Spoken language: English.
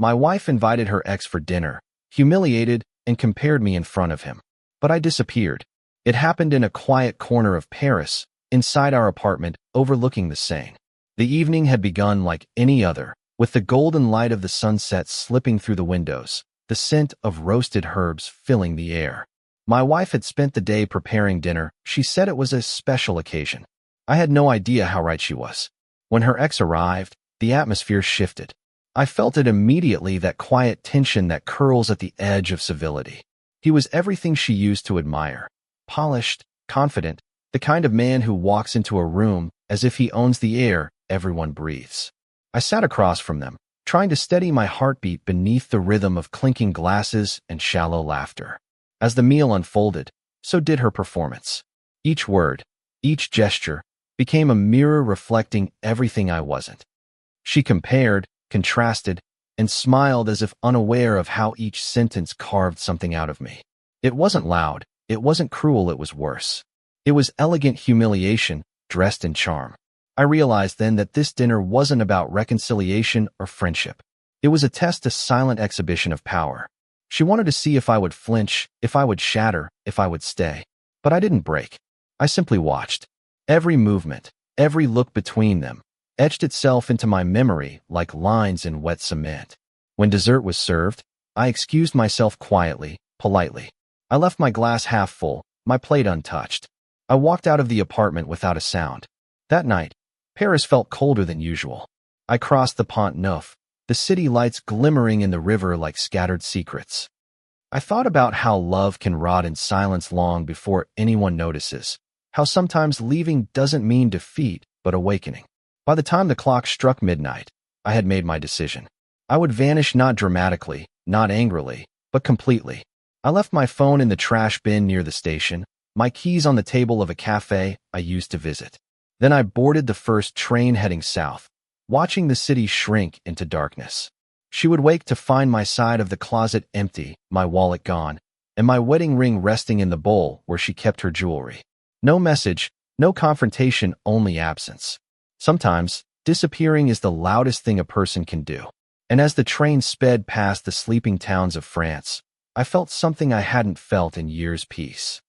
My wife invited her ex for dinner, humiliated, and compared me in front of him. But I disappeared. It happened in a quiet corner of Paris, inside our apartment, overlooking the Seine. The evening had begun like any other, with the golden light of the sunset slipping through the windows, the scent of roasted herbs filling the air. My wife had spent the day preparing dinner. She said it was a special occasion. I had no idea how right she was. When her ex arrived, the atmosphere shifted. I felt it immediately, that quiet tension that curls at the edge of civility. He was everything she used to admire. Polished, confident, the kind of man who walks into a room as if he owns the air everyone breathes. I sat across from them, trying to steady my heartbeat beneath the rhythm of clinking glasses and shallow laughter. As the meal unfolded, so did her performance. Each word, each gesture, became a mirror reflecting everything I wasn't. She compared, contrasted, and smiled as if unaware of how each sentence carved something out of me. It wasn't loud, it wasn't cruel, it was worse. It was elegant humiliation, dressed in charm. I realized then that this dinner wasn't about reconciliation or friendship. It was a test, a silent exhibition of power. She wanted to see if I would flinch, if I would shatter, if I would stay. But I didn't break. I simply watched. Every movement, every look between them, etched itself into my memory like lines in wet cement. When dessert was served, I excused myself quietly, politely. I left my glass half full, my plate untouched. I walked out of the apartment without a sound. That night, Paris felt colder than usual. I crossed the Pont Neuf, the city lights glimmering in the river like scattered secrets. I thought about how love can rot in silence long before anyone notices, how sometimes leaving doesn't mean defeat, but awakening. By the time the clock struck midnight, I had made my decision. I would vanish, not dramatically, not angrily, but completely. I left my phone in the trash bin near the station, my keys on the table of a cafe I used to visit. Then I boarded the first train heading south, watching the city shrink into darkness. She would wake to find my side of the closet empty, my wallet gone, and my wedding ring resting in the bowl where she kept her jewelry. No message, no confrontation, only absence. Sometimes, disappearing is the loudest thing a person can do. And as the train sped past the sleeping towns of France, I felt something I hadn't felt in years: peace.